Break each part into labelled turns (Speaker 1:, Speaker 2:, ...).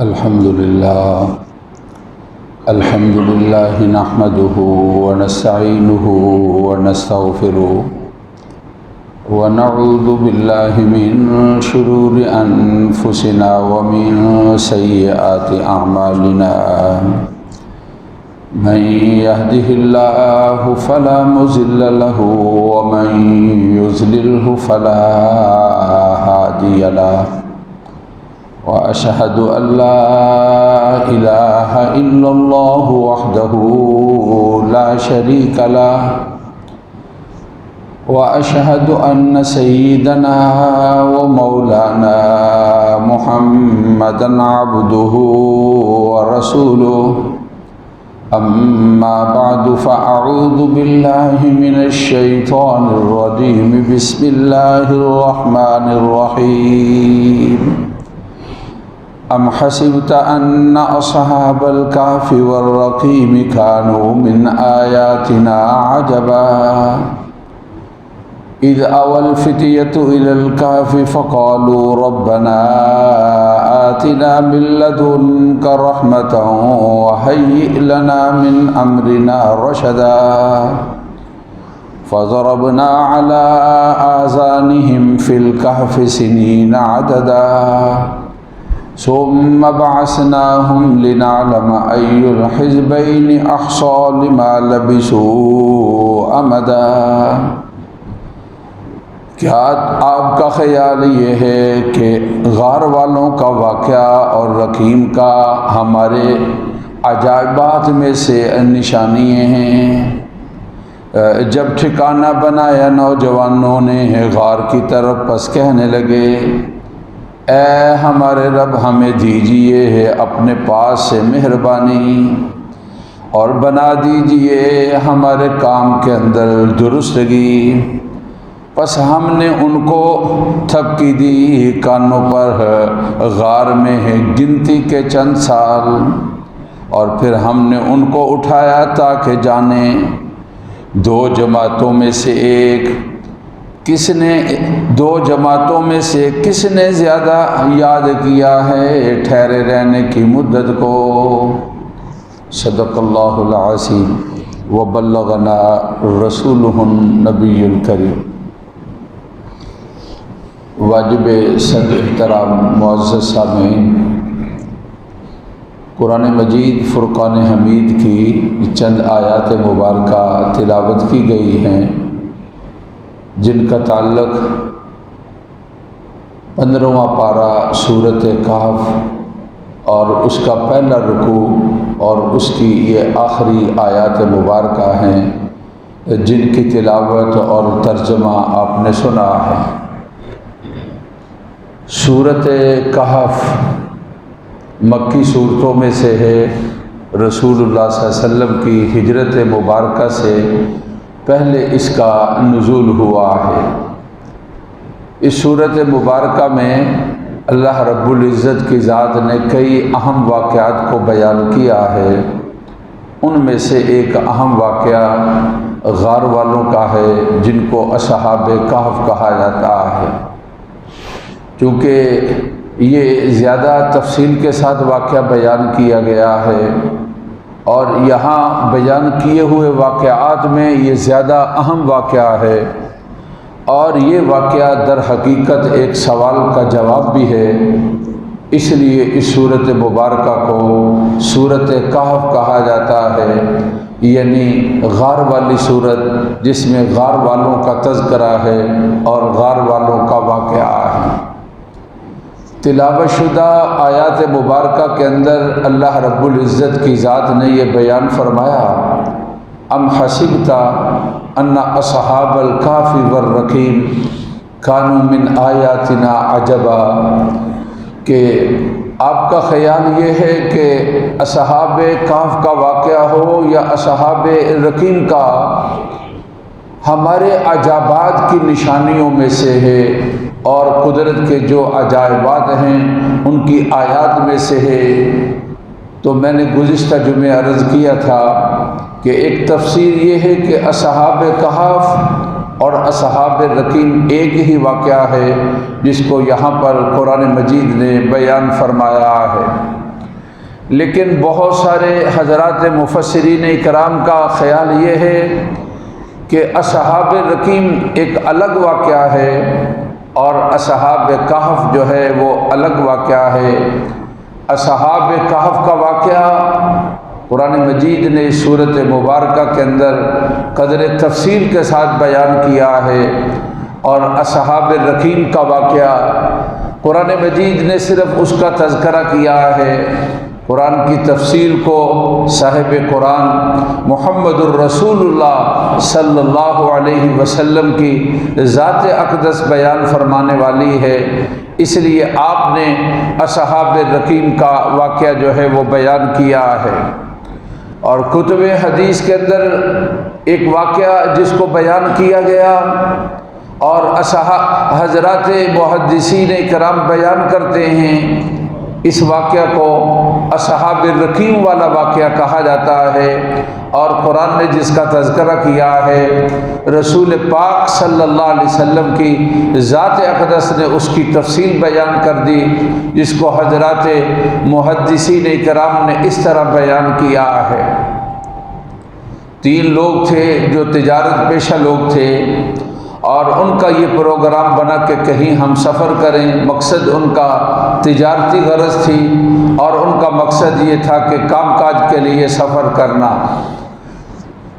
Speaker 1: الحمد لله نحمده ونستعينه ونستغفره ونعوذ بالله من شرور أنفسنا ومن سيئات أعمالنا من يهده الله فلا مضل له ومن يضلله فلا هادي له وأشهد أن لا إله إلا الله وحده لا شريك له وأشهد أن سيدنا ومولانا محمدا عبده ورسوله أما بعد فأعوذ بالله من الشيطان الرجيم بسم الله الرحمن الرحيم أم حسبت أن أصحاب الكهف والرقيم كانوا من آياتنا عجبا إذ أوى الفتية إلى الكهف فقالوا ربنا آتنا من لدنك رحمة وهيئ لنا من أمرنا رشدا فضربنا على آذانهم في الكهف سنين عددا ثم بعثناهم لنعلم أي الحزبين أحصى لما لبثوا أمدا۔ کیا آپ کا خیال یہ ہے کہ غار والوں کا واقعہ اور رقیم کا ہمارے عجائبات میں سے نشانیاں ہیں؟ جب ٹھکانہ بنایا نوجوانوں نے غار کی طرف پس کہنے لگے اے ہمارے رب ہمیں دیجئے اپنے پاس سے مہربانی اور بنا دیجئے ہمارے کام کے اندر درستگی۔ پس ہم نے ان کو تھپکی دی کانوں پر غار میں گنتی کے چند سال، اور پھر ہم نے ان کو اٹھایا تاکہ جانیں دو جماعتوں میں سے کس نے زیادہ یاد کیا ہے ٹھہرے رہنے کی مدت کو۔ صدق اللہ العظیم وبلغنا رسولہ النبی الکریم۔ واجب صد احترام معزز سامعین، قرآن مجید فرقان حمید کی چند آیات مبارکہ تلاوت کی گئی ہیں جن کا تعلق 15واں پارہ سورۃ کہف اور اس کا پہلا رکوع اور اس کی یہ آخری آیات مبارکہ ہیں جن کی تلاوت اور ترجمہ آپ نے سنا ہے۔ سورۃ کہف مکی صورتوں میں سے ہے۔ رسول اللہ صلی اللہ علیہ وسلم کی ہجرت مبارکہ سے پہلے اس کا نزول ہوا ہے۔ اس سورۃ مبارکہ میں اللہ رب العزت کی ذات نے کئی اہم واقعات کو بیان کیا ہے۔ ان میں سے ایک اہم واقعہ غار والوں کا ہے جن کو اصحاب کہف کہا جاتا ہے۔ چونکہ یہ زیادہ تفصیل کے ساتھ واقعہ بیان کیا گیا ہے اور یہاں بیان کیے ہوئے واقعات میں یہ زیادہ اہم واقعہ ہے، اور یہ واقعہ در حقیقت ایک سوال کا جواب بھی ہے۔ اس لیے اس صورت مبارکہ کو سورۃ کہف کہا جاتا ہے، یعنی غار والی صورت جس میں غار والوں کا تذکرہ ہے اور غار والوں کا واقعہ ہے۔ تلاوت شدہ آیات مبارکہ کے اندر اللہ رب العزت کی ذات نے یہ بیان فرمایا ام حسبت ان اصحاب الکہف والرقیم کانوا من آیاتنا عجبا، کہ آپ کا خیال یہ ہے کہ اصحاب کہف کا واقعہ ہو یا اصحاب رقیم کا، ہمارے عجائبات کی نشانیوں میں سے ہے اور قدرت کے جو عجائبات ہیں ان کی آیات میں سے ہے۔ تو میں نے گزشتہ جمعے عرض کیا تھا کہ ایک تفسیر یہ ہے کہ اصحاب کہف اور اصحاب رقیم ایک ہی واقعہ ہے جس کو یہاں پر قرآن مجید نے بیان فرمایا ہے۔ لیکن بہت سارے حضرات مفسرین اکرام کا خیال یہ ہے کہ اصحاب رقیم ایک الگ واقعہ ہے اور اصحاب کہف جو ہے وہ الگ واقعہ ہے۔ اصحاب کہف کا واقعہ قرآن مجید نے سورۃ مبارکہ کے اندر قدر تفصیل کے ساتھ بیان کیا ہے، اور اصحاب رقیم کا واقعہ قرآن مجید نے صرف اس کا تذکرہ کیا ہے۔ قرآن کی تفصیل کو صاحب قرآن محمد الرسول اللہ صلی اللہ علیہ وسلم کی ذات اقدس بیان فرمانے والی ہے، اس لیے آپ نے اصحاب رقیم کا واقعہ جو ہے وہ بیان کیا ہے۔ اور کتب حدیث کے اندر ایک واقعہ جس کو بیان کیا گیا اور حضرات محدثین کرام بیان کرتے ہیں، اس واقعہ کو اصحاب الرقیم والا واقعہ کہا جاتا ہے، اور قرآن نے جس کا تذکرہ کیا ہے رسول پاک صلی اللہ علیہ وسلم کی ذات اقدس نے اس کی تفصیل بیان کر دی، جس کو حضرات محدثین کرام نے اس طرح بیان کیا ہے۔ 3 لوگ تھے جو تجارت پیشہ لوگ تھے، اور ان کا یہ پروگرام بنا کہ کہیں ہم سفر کریں، مقصد ان کا تجارتی غرض تھی، اور ان کا مقصد یہ تھا کہ کام کاج کے لیے سفر کرنا۔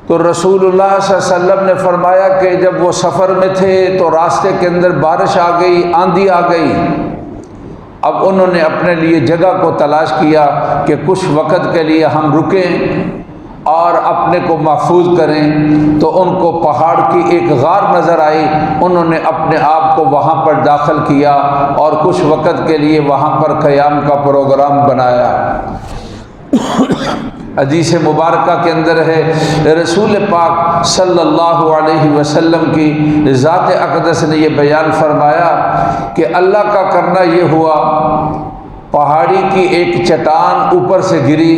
Speaker 1: تو رسول اللہ صلی اللہ علیہ وسلم نے فرمایا کہ جب وہ سفر میں تھے تو راستے کے اندر بارش آ گئی، آندھی آ گئی۔ اب انہوں نے اپنے لیے جگہ کو تلاش کیا کہ کچھ وقت کے لیے ہم رکیں اور اپنے کو محفوظ کریں، تو ان کو پہاڑ کی ایک غار نظر آئی، انہوں نے اپنے آپ کو وہاں پر داخل کیا اور کچھ وقت کے لیے وہاں پر قیام کا پروگرام بنایا۔ حدیث مبارکہ کے اندر ہے رسول پاک صلی اللہ علیہ وسلم کی ذات اقدس نے یہ بیان فرمایا کہ اللہ کا کرنا یہ ہوا، پہاڑی کی ایک چٹان اوپر سے گری،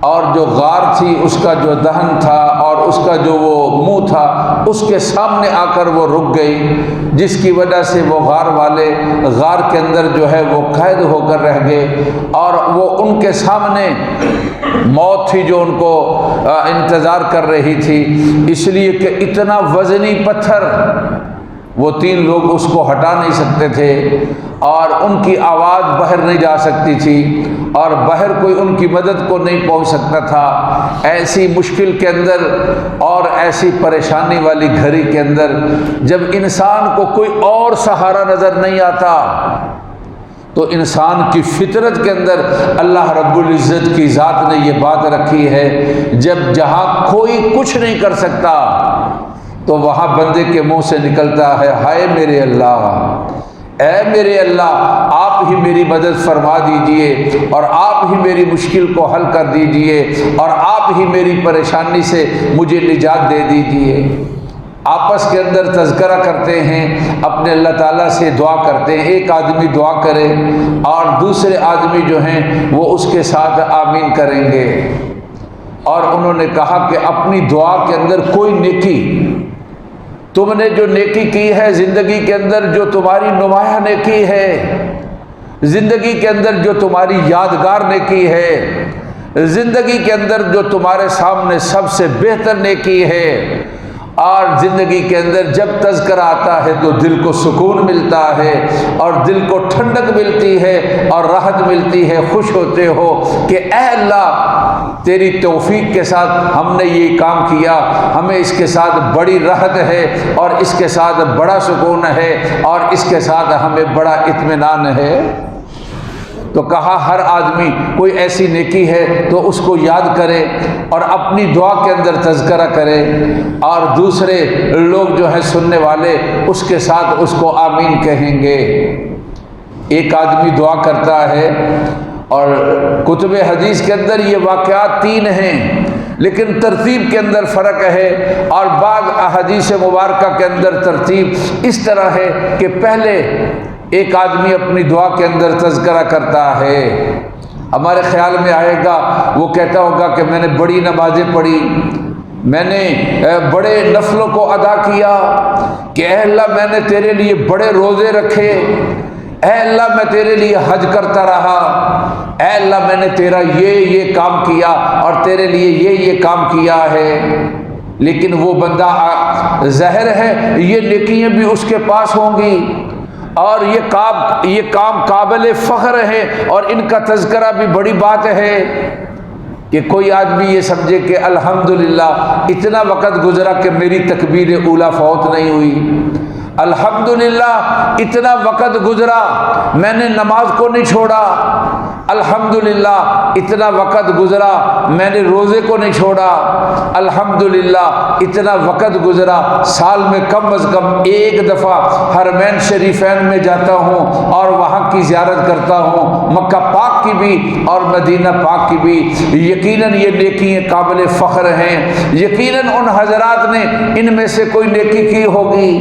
Speaker 1: اور جو غار تھی اس کا جو دہن تھا اور اس کا جو وہ منہ تھا اس کے سامنے آ کر وہ رک گئی، جس کی وجہ سے وہ غار والے غار کے اندر جو ہے وہ قید ہو کر رہ گئے، اور وہ ان کے سامنے موت تھی جو ان کو انتظار کر رہی تھی، اس لیے کہ اتنا وزنی پتھر وہ 3 لوگ اس کو ہٹا نہیں سکتے تھے، اور ان کی آواز باہر نہیں جا سکتی تھی، اور باہر کوئی ان کی مدد کو نہیں پہنچ سکتا تھا۔ ایسی مشکل کے اندر اور ایسی پریشانی والی گھڑی کے اندر جب انسان کو کوئی اور سہارا نظر نہیں آتا، تو انسان کی فطرت کے اندر اللہ رب العزت کی ذات نے یہ بات رکھی ہے، جب جہاں کوئی کچھ نہیں کر سکتا تو وہاں بندے کے منہ سے نکلتا ہے، ہائے میرے اللہ، اے میرے اللہ، آپ ہی میری مدد فرما دیجئے، اور آپ ہی میری مشکل کو حل کر دیجئے، اور آپ ہی میری پریشانی سے مجھے نجات دے دیجئے۔ آپس کے اندر تذکرہ کرتے ہیں، اپنے اللہ تعالیٰ سے دعا کرتے ہیں، ایک آدمی دعا کرے اور دوسرے آدمی جو ہیں وہ اس کے ساتھ آمین کریں گے۔ اور انہوں نے کہا کہ اپنی دعا کے اندر کوئی نیکی، تم نے جو نیکی کی ہے زندگی کے اندر، جو تمہاری نمایاں نیکی ہے زندگی کے اندر، جو تمہاری یادگار نیکی ہے زندگی کے اندر، جو تمہارے سامنے سب سے بہتر نیکی ہے، اور زندگی کے اندر جب تذکرہ آتا ہے تو دل کو سکون ملتا ہے، اور دل کو ٹھنڈک ملتی ہے اور راحت ملتی ہے، خوش ہوتے ہو کہ اے اللہ تیری توفیق کے ساتھ ہم نے یہ کام کیا، ہمیں اس کے ساتھ بڑی راحت ہے، اور اس کے ساتھ بڑا سکون ہے، اور اس کے ساتھ ہمیں بڑا اطمینان ہے۔ تو کہا ہر آدمی کوئی ایسی نیکی ہے تو اس کو یاد کرے اور اپنی دعا کے اندر تذکرہ کرے، اور دوسرے لوگ جو ہیں سننے والے اس کے ساتھ اس کو آمین کہیں گے۔ ایک آدمی دعا کرتا ہے، اور کتب حدیث کے اندر یہ واقعات 3 ہیں، لیکن ترتیب کے اندر فرق ہے، اور بعض احادیث مبارکہ کے اندر ترتیب اس طرح ہے کہ پہلے ایک آدمی اپنی دعا کے اندر تذکرہ کرتا ہے۔ ہمارے خیال میں آئے گا وہ کہتا ہوگا کہ میں نے بڑی نمازیں پڑھی، میں نے بڑے نفلوں کو ادا کیا، کہ اے اللہ میں نے تیرے لیے بڑے روزے رکھے، اے اللہ میں تیرے لیے حج کرتا رہا، اے اللہ میں نے تیرا یہ کام کیا اور تیرے لیے یہ کام کیا ہے، لیکن وہ بندہ ظاہر ہے یہ نیکیاں بھی اس کے پاس ہوں گی اور یہ کام قابل فخر ہے اور ان کا تذکرہ بھی بڑی بات ہے کہ کوئی آدمی یہ سمجھے کہ الحمدللہ اتنا وقت گزرا کہ میری تکبیر اولیٰ فوت نہیں ہوئی، الحمدللہ اتنا وقت گزرا میں نے نماز کو نہیں چھوڑا، الحمدللہ اتنا وقت گزرا میں نے روزے کو نہیں چھوڑا، الحمدللہ اتنا وقت گزرا سال میں کم از کم ایک دفعہ حرمین شریفین میں جاتا ہوں اور وہاں کی زیارت کرتا ہوں، مکہ پاک کی بھی اور مدینہ پاک کی بھی۔ یقیناً یہ نیکیاں قابل فخر ہیں، یقیناً ان حضرات نے ان میں سے کوئی نیکی کی ہوگی،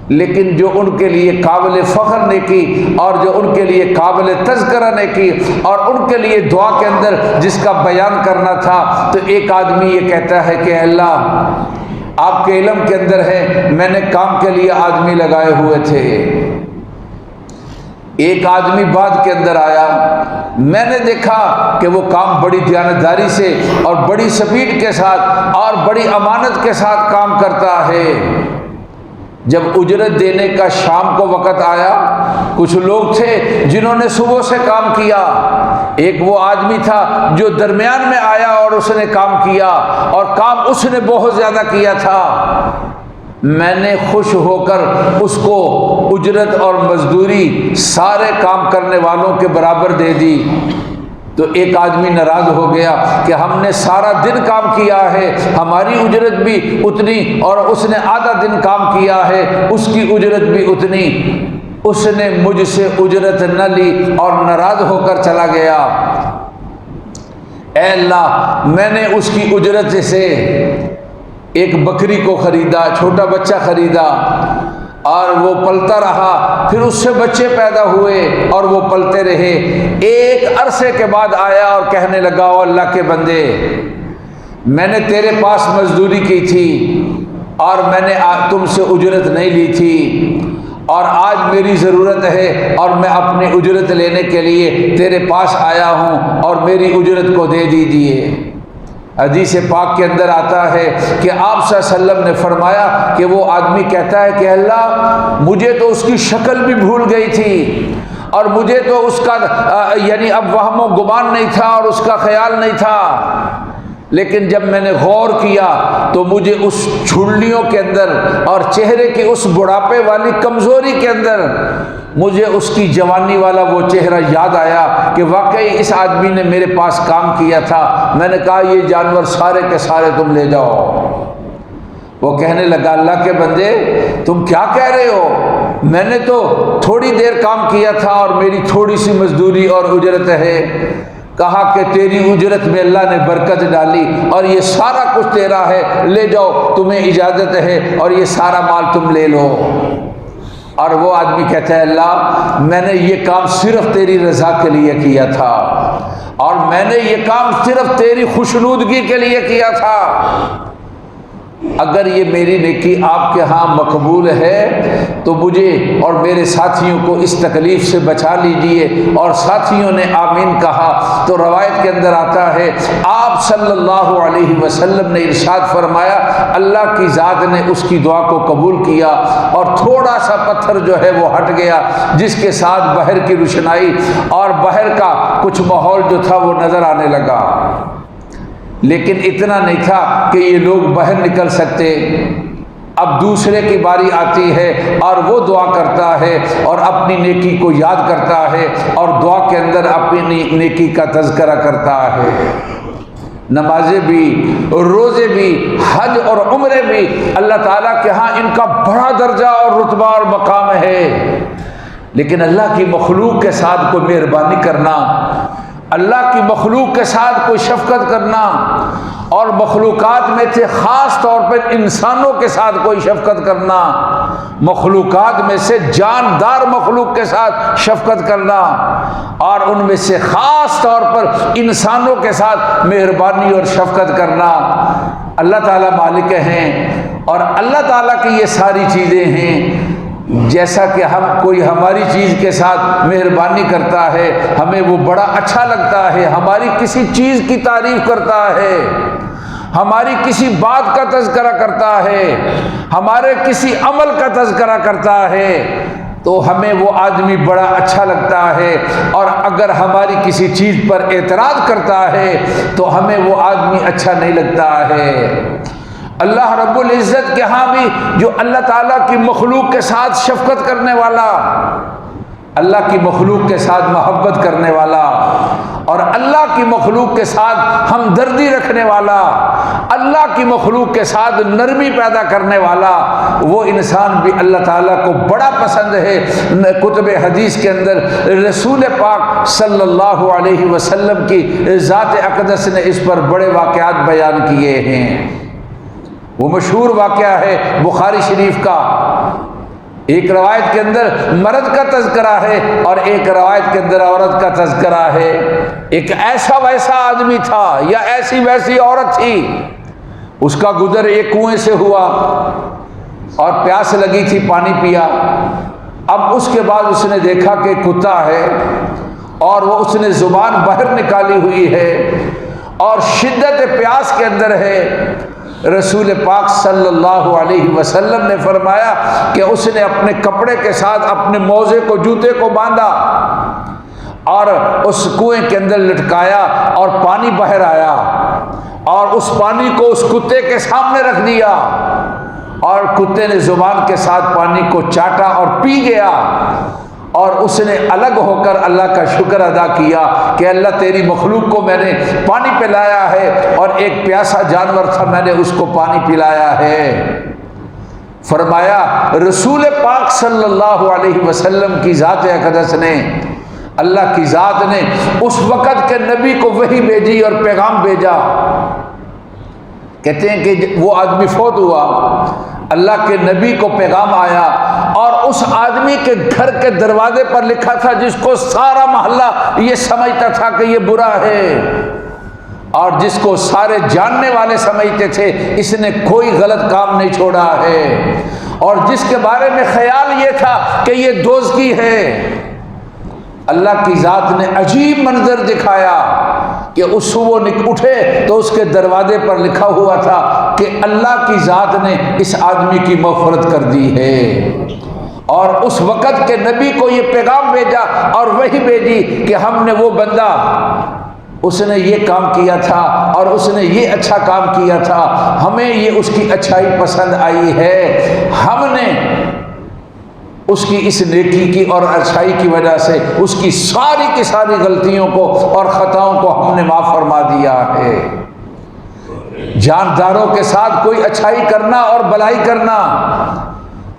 Speaker 1: لیکن جو ان کے لیے قابل فخر نیکی اور جو ان کے لیے قابل تذکرہ نیکی اور ان کے لیے دعا کے اندر جس کا بیان کرنا تھا، تو ایک آدمی یہ کہتا ہے کہ اللہ آپ کے علم کے اندر ہے میں نے کام کے لیے آدمی لگائے ہوئے تھے، ایک آدمی بعد کے اندر آیا، میں نے دیکھا کہ وہ کام بڑی دیانتداری سے اور بڑی سپیڈ کے ساتھ اور بڑی امانت کے ساتھ کام کرتا ہے۔ جب اجرت دینے کا شام کو وقت آیا، کچھ لوگ تھے جنہوں نے صبح سے کام کیا، ایک وہ آدمی تھا جو درمیان میں آیا اور اس نے کام کیا اور کام اس نے بہت زیادہ کیا تھا، میں نے خوش ہو کر اس کو اجرت اور مزدوری سارے کام کرنے والوں کے برابر دے دی۔ تو ایک آدمی ناراض ہو گیا کہ ہم نے سارا دن کام کیا ہے، ہماری اجرت بھی اتنی اور اس نے آدھا دن کام کیا ہے اس کی اجرت بھی اتنی، اس نے مجھ سے اجرت نہ لی اور ناراض ہو کر چلا گیا۔ اے اللہ میں نے اس کی اجرت سے ایک بکری کو خریدا، چھوٹا بچہ خریدا اور وہ پلتا رہا، پھر اس سے بچے پیدا ہوئے اور وہ پلتے رہے، ایک عرصے کے بعد آیا اور کہنے لگا او اللہ کے بندے میں نے تیرے پاس مزدوری کی تھی اور میں نے تم سے اجرت نہیں لی تھی اور آج میری ضرورت ہے اور میں اپنی اجرت لینے کے لیے تیرے پاس آیا ہوں اور میری اجرت کو دے دیجیے۔ حدیث پاک کے اندر آتا ہے کہ آپ صلی اللہ علیہ وسلم نے فرمایا کہ وہ آدمی کہتا ہے کہ اللہ مجھے تو اس کی شکل بھی بھول گئی تھی اور مجھے تو اس کا یعنی اب وہم و گمان نہیں تھا اور اس کا خیال نہیں تھا، لیکن جب میں نے غور کیا تو مجھے اس جھرلیوں کے اندر اور چہرے کی اس بڑھاپے والی کمزوری کے اندر مجھے اس کی جوانی والا وہ چہرہ یاد آیا کہ واقعی اس آدمی نے میرے پاس کام کیا تھا۔ میں نے کہا یہ جانور سارے کے سارے تم لے جاؤ۔ وہ کہنے لگا اللہ کے بندے تم کیا کہہ رہے ہو، میں نے تو تھوڑی دیر کام کیا تھا اور میری تھوڑی سی مزدوری اور اجرت ہے۔ کہا کہ تیری اجرت میں اللہ نے برکت ڈالی اور یہ سارا کچھ تیرا ہے، لے جاؤ تمہیں اجازت ہے اور یہ سارا مال تم لے لو۔ اور وہ آدمی کہتا ہے اللہ میں نے یہ کام صرف تیری رضا کے لیے کیا تھا اور میں نے یہ کام صرف تیری خوشنودگی کے لیے کیا تھا، اگر یہ میری نیکی آپ کے ہاں مقبول ہے تو مجھے اور میرے ساتھیوں کو اس تکلیف سے بچا لیجئے۔ اور ساتھیوں نے آمین کہا۔ تو روایت کے اندر آتا ہے آپ صلی اللہ علیہ وسلم نے ارشاد فرمایا اللہ کی ذات نے اس کی دعا کو قبول کیا اور تھوڑا سا پتھر جو ہے وہ ہٹ گیا جس کے ساتھ بحر کی روشنائی اور بحر کا کچھ ماحول جو تھا وہ نظر آنے لگا، لیکن اتنا نہیں تھا کہ یہ لوگ باہر نکل سکتے۔ اب دوسرے کی باری آتی ہے اور وہ دعا کرتا ہے اور اپنی نیکی کو یاد کرتا ہے اور دعا کے اندر اپنی نیکی کا تذکرہ کرتا ہے۔ نمازیں بھی، روزے بھی، حج اور عمرے بھی اللہ تعالیٰ کے ہاں ان کا بڑا درجہ اور رتبہ اور مقام ہے، لیکن اللہ کی مخلوق کے ساتھ کوئی مہربانی کرنا، اللہ کی مخلوق کے ساتھ کوئی شفقت کرنا اور مخلوقات میں سے خاص طور پر انسانوں کے ساتھ کوئی شفقت کرنا، مخلوقات میں سے جاندار مخلوق کے ساتھ شفقت کرنا اور ان میں سے خاص طور پر انسانوں کے ساتھ مہربانی اور شفقت کرنا، اللہ تعالیٰ مالک ہیں اور اللہ تعالیٰ کی یہ ساری چیزیں ہیں۔ جیسا کہ ہم کوئی ہماری چیز کے ساتھ مہربانی کرتا ہے ہمیں وہ بڑا اچھا لگتا ہے، ہماری کسی چیز کی تعریف کرتا ہے، ہماری کسی بات کا تذکرہ کرتا ہے، ہمارے کسی عمل کا تذکرہ کرتا ہے، تو ہمیں وہ آدمی بڑا اچھا لگتا ہے، اور اگر ہماری کسی چیز پر اعتراض کرتا ہے تو ہمیں وہ آدمی اچھا نہیں لگتا ہے۔ اللہ رب العزت کے ہاں بھی جو اللہ تعالیٰ کی مخلوق کے ساتھ شفقت کرنے والا، اللہ کی مخلوق کے ساتھ محبت کرنے والا، اور اللہ کی مخلوق کے ساتھ ہمدردی رکھنے والا، اللہ کی مخلوق کے ساتھ نرمی پیدا کرنے والا، وہ انسان بھی اللہ تعالیٰ کو بڑا پسند ہے۔ کتب حدیث کے اندر رسول پاک صلی اللہ علیہ وسلم کی ذات اقدس نے اس پر بڑے واقعات بیان کیے ہیں۔ وہ مشہور واقعہ ہے بخاری شریف کا، ایک روایت کے اندر مرد کا تذکرہ ہے اور ایک روایت کے اندر عورت کا تذکرہ ہے۔ ایک ایسا ویسا آدمی تھا یا ایسی ویسی عورت تھی، اس کا گزر ایک کنویں سے ہوا اور پیاس لگی تھی، پانی پیا۔ اب اس کے بعد اس نے دیکھا کہ کتا ہے اور وہ اس نے زبان باہر نکالی ہوئی ہے اور شدت پیاس کے اندر ہے۔ رسول پاک صلی اللہ علیہ وسلم نے فرمایا کہ اس نے اپنے کپڑے کے ساتھ اپنے موزے کو، جوتے کو باندھا اور اس کنویں کے اندر لٹکایا اور پانی باہر آیا، اور اس پانی کو اس کتے کے سامنے رکھ دیا، اور کتے نے زبان کے ساتھ پانی کو چاٹا اور پی گیا، اور اس نے الگ ہو کر اللہ کا شکر ادا کیا کہ اللہ تیری مخلوق کو میں نے پانی پلایا ہے، اور ایک پیاسا جانور تھا میں نے اس کو پانی پلایا ہے۔ فرمایا رسول پاک صلی اللہ علیہ وسلم کی ذات اقدس نے، اللہ کی ذات نے اس وقت کے نبی کو وحی بھیجی اور پیغام بھیجا۔ کہتے ہیں کہ وہ آدمی فوت ہوا، اللہ کے نبی کو پیغام آیا، اور اس آدمی کے گھر کے دروازے پر لکھا تھا، جس کو سارا محلہ یہ سمجھتا تھا کہ یہ برا ہے، اور جس کو سارے جاننے والے سمجھتے تھے اس نے کوئی غلط کام نہیں چھوڑا ہے، اور جس کے بارے میں خیال یہ تھا کہ یہ دوزخی ہے۔ اللہ کی ذات نے عجیب منظر دکھایا کہ اس صبح اٹھے تو اس کے دروازے پر لکھا ہوا تھا کہ اللہ کی ذات نے اس آدمی کی مغفرت کر دی ہے، اور اس وقت کے نبی کو یہ پیغام بھیجا اور وہی بھیجی کہ ہم نے وہ بندہ، اس نے یہ کام کیا تھا اور اس نے یہ اچھا کام کیا تھا، ہمیں یہ اس کی اچھائی پسند آئی ہے، ہم نے اس کی اس نیکی کی اور اچھائی کی وجہ سے اس کی ساری کی ساری غلطیوں کو اور خطاؤں کو ہم نے معاف فرما دیا ہے۔ جانداروں کے ساتھ کوئی اچھائی کرنا اور بھلائی کرنا،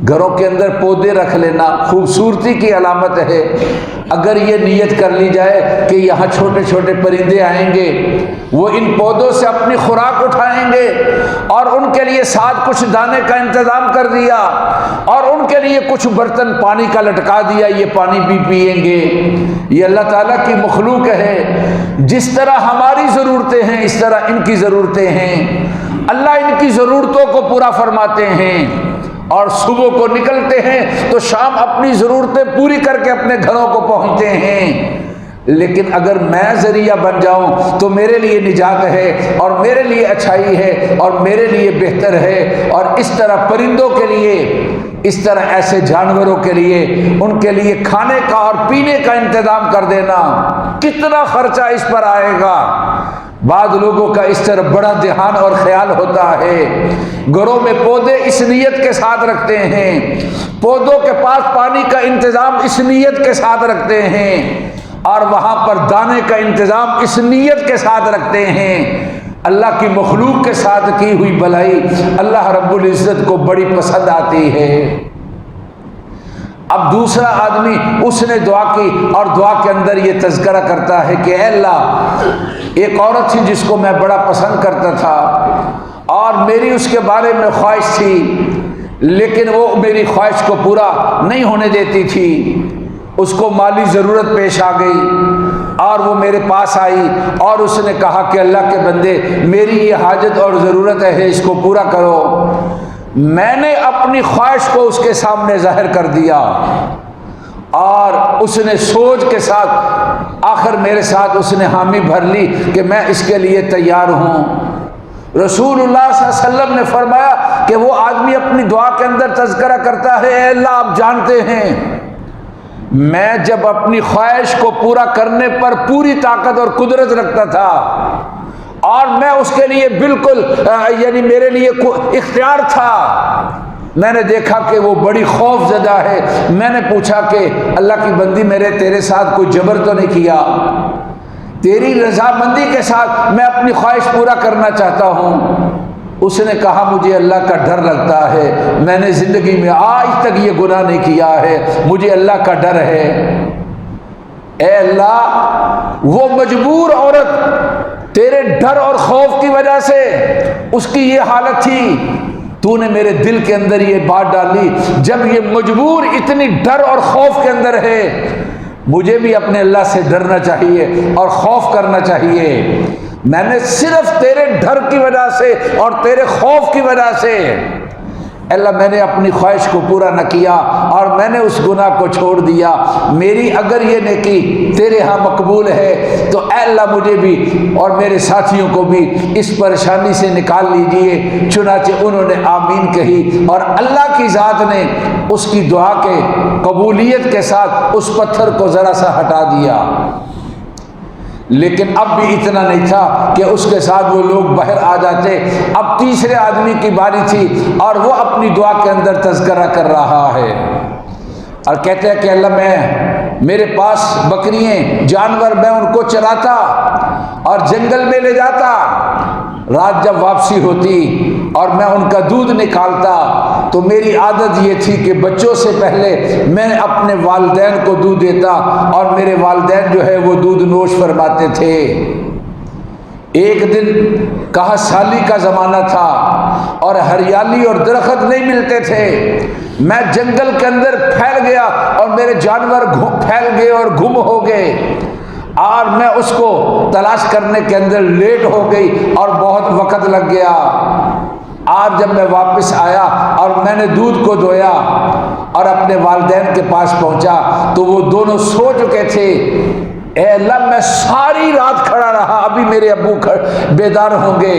Speaker 1: گھروں کے اندر پودے رکھ لینا خوبصورتی کی علامت ہے۔ اگر یہ نیت کر لی جائے کہ یہاں چھوٹے چھوٹے پرندے آئیں گے، وہ ان پودوں سے اپنی خوراک اٹھائیں گے، اور ان کے لیے ساتھ کچھ دانے کا انتظام کر دیا، اور ان کے لیے کچھ برتن پانی کا لٹکا دیا، یہ پانی بھی پئیں گے۔ یہ اللہ تعالیٰ کی مخلوق ہے، جس طرح ہماری ضرورتیں ہیں اس طرح ان کی ضرورتیں ہیں۔ اللہ ان کی ضرورتوں کو پورا فرماتے ہیں، اور صبح کو نکلتے ہیں تو شام اپنی ضرورتیں پوری کر کے اپنے گھروں کو پہنچتے ہیں۔ لیکن اگر میں ذریعہ بن جاؤں تو میرے لیے نجات ہے، اور میرے لیے اچھائی ہے، اور میرے لیے بہتر ہے۔ اور اس طرح پرندوں کے لیے، اس طرح ایسے جانوروں کے لیے، ان کے لیے کھانے کا اور پینے کا انتظام کر دینا، کتنا خرچہ اس پر آئے گا۔ بعض لوگوں کا اس طرح بڑا دھیان اور خیال ہوتا ہے، گھروں میں پودے اس نیت کے ساتھ رکھتے ہیں، پودوں کے پاس پانی کا انتظام اس نیت کے ساتھ رکھتے ہیں، اور وہاں پر دانے کا انتظام اس نیت کے ساتھ رکھتے ہیں۔ اللہ کی مخلوق کے ساتھ کی ہوئی بھلائی اللہ رب العزت کو بڑی پسند آتی ہے۔ اب دوسرا آدمی، اس نے دعا کی اور دعا کے اندر یہ تذکرہ کرتا ہے کہ اے اللہ، ایک عورت تھی جس کو میں بڑا پسند کرتا تھا اور میری اس کے بارے میں خواہش تھی، لیکن وہ میری خواہش کو پورا نہیں ہونے دیتی تھی۔ اس کو مالی ضرورت پیش آ گئی اور وہ میرے پاس آئی اور اس نے کہا کہ اللہ کے بندے، میری یہ حاجت اور ضرورت ہے، اس کو پورا کرو۔ میں نے اپنی خواہش کو اس کے سامنے ظاہر کر دیا اور اس نے سوچ کے ساتھ آخر میرے ساتھ اس نے حامی بھر لی کہ میں اس کے لیے تیار ہوں۔ رسول اللہ صلی اللہ علیہ وسلم نے فرمایا کہ وہ آدمی اپنی دعا کے اندر تذکرہ کرتا ہے، اے اللہ آپ جانتے ہیں میں جب اپنی خواہش کو پورا کرنے پر پوری طاقت اور قدرت رکھتا تھا اور میں اس کے لیے بالکل یعنی میرے لیے اختیار تھا، میں نے دیکھا کہ وہ بڑی خوف زدہ ہے۔ میں نے پوچھا کہ اللہ کی بندی میرے تیرے ساتھ کوئی جبر تو نہیں کیا؟ تیری رضامندی کے ساتھ میں اپنی خواہش پورا کرنا چاہتا ہوں۔ اس نے کہا مجھے اللہ کا ڈر لگتا ہے، میں نے زندگی میں آج تک یہ گناہ نہیں کیا ہے، مجھے اللہ کا ڈر ہے۔ اے اللہ، وہ مجبور عورت تیرے ڈر اور خوف کی وجہ سے اس کی یہ حالت تھی، تو نے میرے دل کے اندر یہ بات ڈالی جب یہ مجبور اتنی ڈر اور خوف کے اندر ہے، مجھے بھی اپنے اللہ سے ڈرنا چاہیے اور خوف کرنا چاہیے۔ میں نے صرف تیرے ڈر کی وجہ سے اور تیرے خوف کی وجہ سے اللہ میں نے اپنی خواہش کو پورا نہ کیا اور میں نے اس گناہ کو چھوڑ دیا۔ میری اگر یہ نیکی تیرے ہاں مقبول ہے تو اے اللہ مجھے بھی اور میرے ساتھیوں کو بھی اس پریشانی سے نکال لیجئے۔ چنانچہ انہوں نے آمین کہی اور اللہ کی ذات نے اس کی دعا کے قبولیت کے ساتھ اس پتھر کو ذرا سا ہٹا دیا۔ لیکن اب بھی اتنا نہیں تھا کہ اس کے ساتھ وہ لوگ باہر آ جاتے۔ اب تیسرے آدمی کی باری تھی اور وہ اپنی دعا کے اندر تذکرہ کر رہا ہے اور کہتے ہیں کہ اللہ میرے پاس بکریاں جانور میں ان کو چراتا اور جنگل میں لے جاتا، رات جب واپسی ہوتی اور میں ان کا دودھ نکالتا تو میری عادت یہ تھی کہ بچوں سے پہلے میں اپنے والدین کو دودھ دیتا اور میرے والدین جو ہے وہ دودھ نوش فرماتے تھے۔ ایک دن کہا سالی کا زمانہ تھا اور ہریالی اور درخت نہیں ملتے تھے، میں جنگل کے اندر پھیل گیا اور میرے جانور پھیل گئے اور گم ہو گئے اور میں اس کو تلاش کرنے کے اندر لیٹ ہو گئی اور بہت وقت لگ گیا۔ آج جب میں واپس آیا اور میں نے دودھ کو دھویا اور اپنے والدین کے پاس پہنچا تو وہ دونوں سو چکے تھے۔ اے اللہ میں ساری رات کھڑا رہا، ابھی میرے ابو بیدار ہوں گے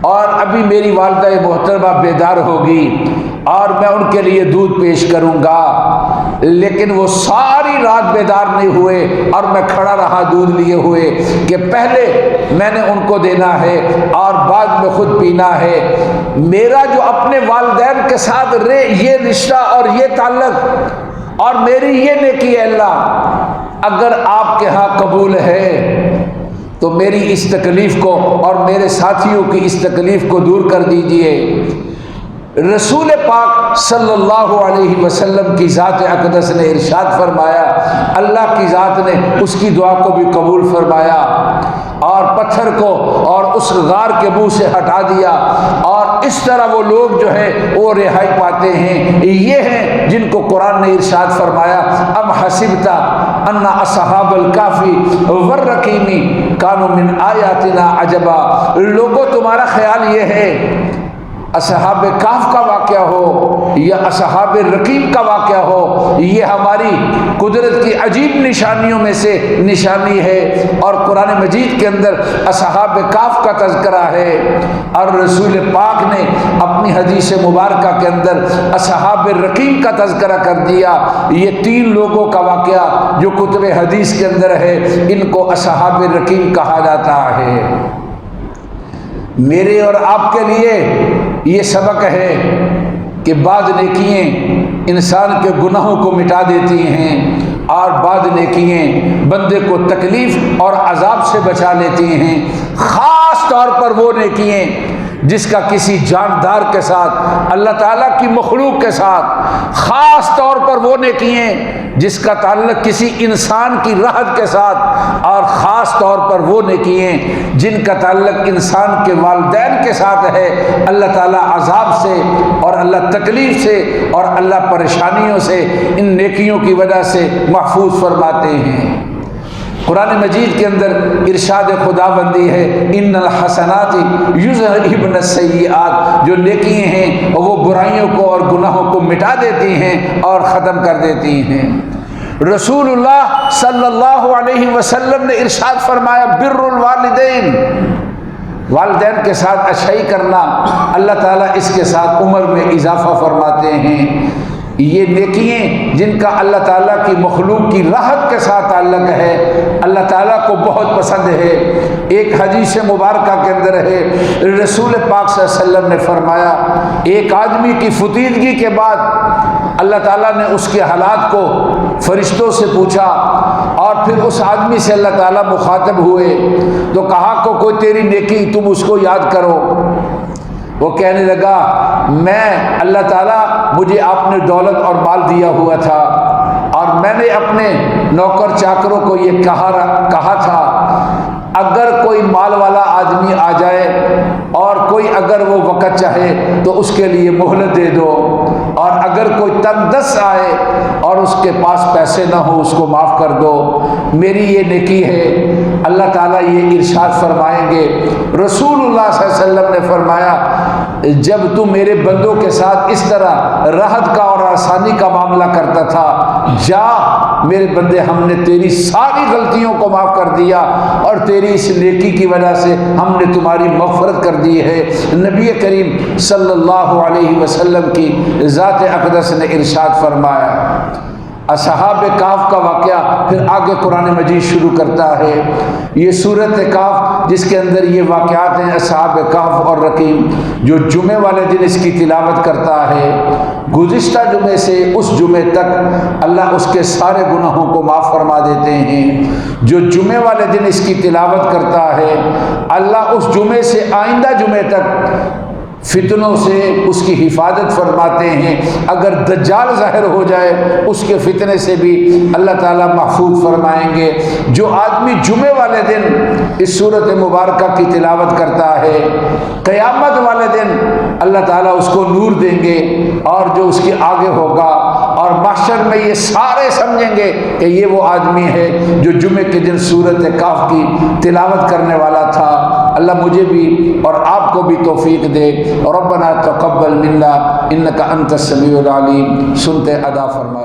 Speaker 1: اور ابھی میری والدہ محترمہ بیدار ہوگی اور میں ان کے لیے دودھ پیش کروں گا، لیکن وہ ساری رات بیدار نہیں ہوئے اور میں کھڑا رہا دودھ لیے ہوئے کہ پہلے میں نے ان کو دینا ہے اور بعد میں خود پینا ہے۔ میرا جو اپنے والدین کے ساتھ یہ رشتہ اور یہ تعلق اور میری یہ نیکی ہے اللہ اگر آپ کے ہاں قبول ہے تو میری اس تکلیف کو اور میرے ساتھیوں کی اس تکلیف کو دور کر دیجئے۔ رسول پاک صلی اللہ علیہ وسلم کی ذات اقدس نے ارشاد فرمایا، اللہ کی ذات نے اس کی دعا کو بھی قبول فرمایا اور پتھر کو اور اس غار کے منہ سے ہٹا دیا اور اس طرح وہ لوگ جو ہے وہ رہائی پاتے ہیں۔ یہ ہیں جن کو قرآن نے ارشاد فرمایا ام حسبت ان اصحاب الکافی والرقیم کانوا من آیاتنا عجبا، لوگوں تمہارا خیال یہ ہے اصحاب کہف کا واقعہ ہو یا اصحاب رقیم کا واقعہ ہو، یہ ہماری قدرت کی عجیب نشانیوں میں سے نشانی ہے اور قرآن مجید کے اندر اصحاب کہف کا تذکرہ ہے اور رسول پاک نے اپنی حدیث مبارکہ کے اندر اصحاب رقیم کا تذکرہ کر دیا۔ یہ تین لوگوں کا واقعہ جو کتب حدیث کے اندر ہے ان کو اصحاب رقیم کہا جاتا ہے۔ میرے اور آپ کے لیے یہ سبق ہے کہ بعض نیکییں انسان کے گناہوں کو مٹا دیتی ہیں اور بعض نیکییں بندے کو تکلیف اور عذاب سے بچا لیتی ہیں، خاص طور پر وہ نیکییں جس کا کسی جاندار کے ساتھ اللہ تعالیٰ کی مخلوق کے ساتھ، خاص طور پر وہ نیکییں جس کا تعلق کسی انسان کی راحت کے ساتھ اور خاص طور پر وہ نیکییں جن کا تعلق انسان کے والدین کے ساتھ ہے، اللہ تعالیٰ عذاب سے اور اللہ تکلیف سے اور اللہ پریشانیوں سے ان نیکیوں کی وجہ سے محفوظ فرماتے ہیں۔ قرآن مجید کے اندر ارشاد خدا بندی ہے ان الحسنات یذہبن السیئات، جو نیکیاں ہیں وہ برائیوں کو اور گناہوں کو مٹا دیتی ہیں اور ختم کر دیتی ہیں۔ رسول اللہ صلی اللہ علیہ وسلم نے ارشاد فرمایا بر الوالدین، والدین کے ساتھ اچھائی کرنا، اللہ تعالیٰ اس کے ساتھ عمر میں اضافہ فرماتے ہیں۔ یہ نیکیاں جن کا اللہ تعالیٰ کی مخلوق کی راحت کے ساتھ تعلق ہے، اللہ تعالیٰ کو بہت پسند ہے۔ ایک حدیث مبارکہ کے اندر ہے رسول پاک صلی اللہ علیہ وسلم نے فرمایا ایک آدمی کی فتیدگی کے بعد اللہ تعالیٰ نے اس کے حالات کو فرشتوں سے پوچھا، اور پھر اس آدمی سے اللہ تعالیٰ مخاطب ہوئے تو کہا کو کوئی تیری نیکی تم اس کو یاد کرو۔ وہ کہنے لگا میں اللہ تعالیٰ مجھے آپ نے دولت اور مال دیا ہوا تھا، اور میں نے اپنے نوکر چاکروں کو یہ کہا تھا اگر کوئی مال والا آدمی آ جائے اور کوئی اگر وہ وقت چاہے تو اس کے لیے مہلت دے دو، اور اگر کوئی تنگ دست آئے اور اس کے پاس پیسے نہ ہو اس کو معاف کر دو۔ میری یہ نیکی ہے۔ اللہ تعالیٰ یہ ارشاد فرمائیں گے، رسول اللہ صلی اللہ علیہ وسلم نے فرمایا جب تو میرے بندوں کے ساتھ اس طرح راحت کا اور آسانی کا معاملہ کرتا تھا، جا میرے بندے ہم نے تیری ساری غلطیوں کو معاف کر دیا اور تیری اس نیکی کی وجہ سے ہم نے تمہاری مغفرت کر دی ہے۔ نبی کریم صلی اللہ علیہ وسلم کی ذات اقدس نے ارشاد فرمایا۔ اصحاب کہف کا واقعہ پھر آگے قرآن مجید شروع کرتا ہے۔ یہ سورۃ کہف جس کے اندر یہ واقعات ہیں اصحاب کہف اور رقیم، جو جمعے والے دن اس کی تلاوت کرتا ہے، گزشتہ جمعے سے اس جمعے تک اللہ اس کے سارے گناہوں کو معاف فرما دیتے ہیں۔ جو جمعے والے دن اس کی تلاوت کرتا ہے، اللہ اس جمعے سے آئندہ جمعے تک فتنوں سے اس کی حفاظت فرماتے ہیں۔ اگر دجال ظاہر ہو جائے اس کے فتنے سے بھی اللہ تعالیٰ محفوظ فرمائیں گے۔ جو آدمی جمعے والے دن اس سورۃ مبارکہ کی تلاوت کرتا ہے، قیامت والے دن اللہ تعالیٰ اس کو نور دیں گے، اور جو اس کے آگے ہوگا اور محشر میں یہ سارے سمجھیں گے کہ یہ وہ آدمی ہے جو جمعے کے دن سورۃ کہف کی تلاوت کرنے والا تھا۔ اللہ مجھے بھی اور آپ کو بھی توفیق دے۔ ربنا تقبل منا انک انت السمیع العلیم، سنتے ادا فرما۔